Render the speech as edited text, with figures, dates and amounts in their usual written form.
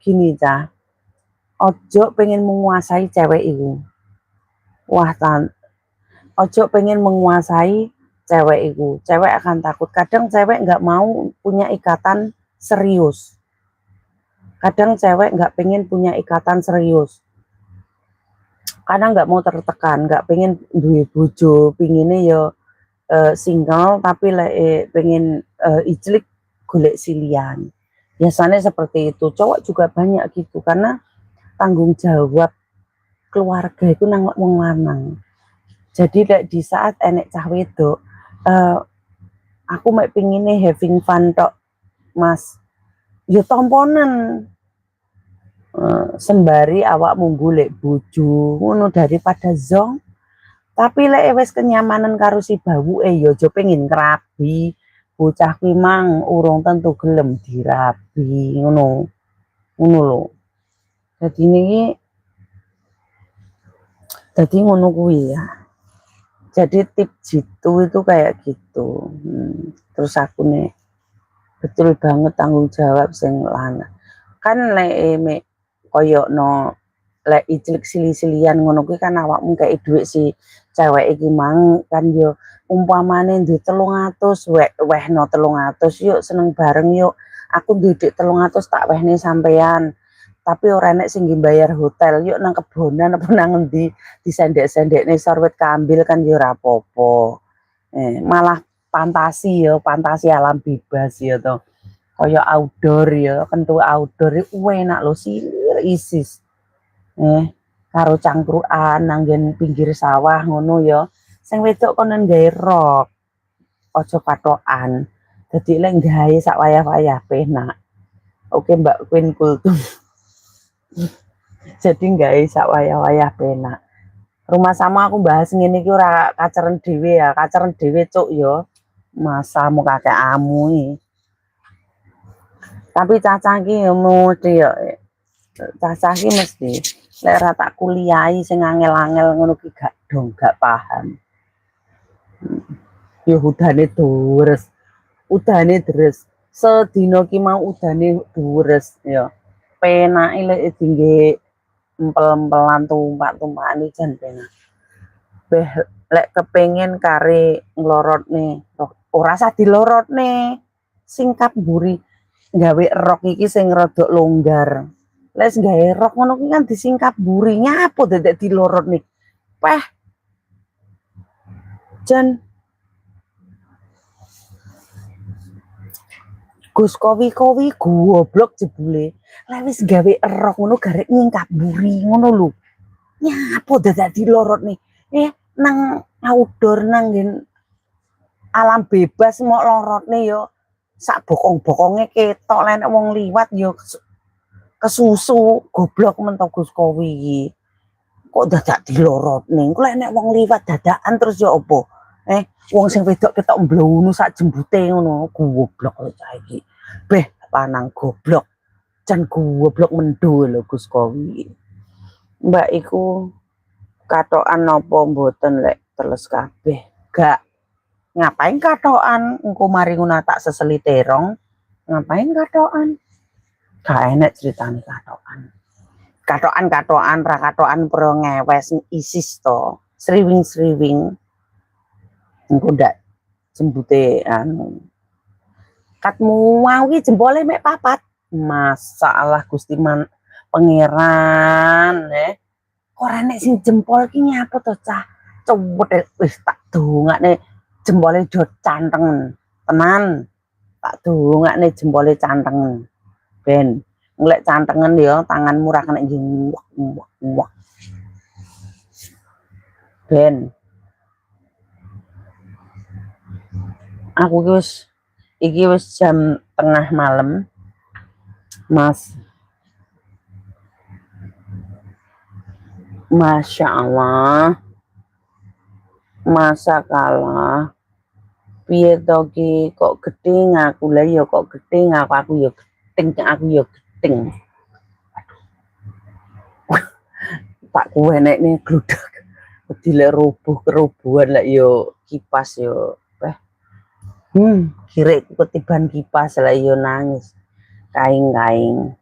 gini Cah, ojo pengen menguasai cewek itu. Wah ojo pengen menguasai cewek itu. Cewek akan takut. Kadang cewek nggak mau punya ikatan serius. Kadang cewek nggak pengen punya ikatan serius. Karena nggak mau tertekan, nggak pengen duwe bojo, pinginnya ya single tapi pengen ijlik golek silian. Biasanya seperti itu. Cowok juga banyak gitu karena tanggung jawab keluarga itu nang wong lanang. Jadi di saat enek cah wedok, aku mek pingine having fun tok, Mas. Ya tomponen. Sembari awakmu golek bojo ngono daripada zong. Tapi lek wis kenyamanan karo si bawuke ya aja pengen ngrabi. Bocah kuwi mang urung tentu gelem dirabi ngono. Ngono lho. Jadi ngono kuwi ya. Jadi tip jitu itu kayak gitu. Terus aku nih betul banget tanggung jawab sing lanang. Kan lek koyo no lek ijlik sili-silian ngono kuwi kan awakmu kei dhuwit si cewek iki mang kan yo umpamane duwe 300 wehno 300 yuk seneng bareng yuk aku duwe 300 tak wehne sampean tapi ora nek sing bayar hotel yuk nang kebonan apa nang endi disendek-sendekne sorwet kambil kan yo ora apa-apa malah fantasi alam bebas ya to kaya outdoor ya kentu outdoor enak lho silir isis karo cangkruan nanggen pinggir sawah ngono ya sing wedok konen gawe rok aja patokan dadi lek gawe sak wayah-wayah penak oke Mbak Queen Kultum jadi gawe sak wayah-wayah penak rumah sama aku bahas ngene iki ora kaceren dhewe ya kaceren dhewe cuk ya masamu kakek amu iki tapi cacah ki mesti ya cacah ki mesti lek ora tak kuliahi sing angel-angel ngono ki gak paham. Ya udane deres. Sedina ki mau udane deres ya. Penake lek dingge empel-empelan tumpak-tumpakan iki jan penak. Beh lek kepengin kare nglorotne ora usah dilorotne. Singkap mburi gawe rok iki sing rada longgar. Les gawe rok ngono kuwi kan disingkap mburi nyapo dadek dilorotne. Peh. Jan Gus Kowi goblok jebule. Lek wis gawe rok ngono garek nyingkap mburi ngono lho. Nyapo dadak dilorotne. Nang outdoor nang alam bebas mok lorotne yo sak bokong-bokonge ketok lek wong liwat yo kesusu goblok mentok Gus Kowi iki. Kok dadak dilorotne. Engko lek nek wong liwat dadakan terus yo opo? Wong sing wedok ketok mblunu sak jembute ngono goblok lho cah iki. Beh lanang goblok. Jan goblok mendo lho Gus Kowi. Mbak iku katokan napa mboten lek teles kabeh? Gak. Ngapain katokan? Engko mari ngono tak seseli terong. Ngapain katokan? Gak enak ceritane katokan. Katokan ra katokan pro ngewes isis to. Sriwing-sriwing. Engko ndak jembute anu. Katmu mau ki jempole mek papat. Masalah Gusti pangeran kok ora nek sing jempol ki nyapa to cah. Cewet wis tak dongakne jempole do cantengen. Tenan. Tak dongakne jempole cantengen. Ben nglek cantengen ya tanganmu ra kena njewak. Ben aku iki wis jam tengah malam Mas. Masya Allah masa kalah piye to ki kok gedhe aku lah ya kok gedhe aku ya gedeng tak kuwenekne gludak dilek roboh kerobohan lek yo kipas yo kirek ketiban kipas lah yo nangis kaing-kaing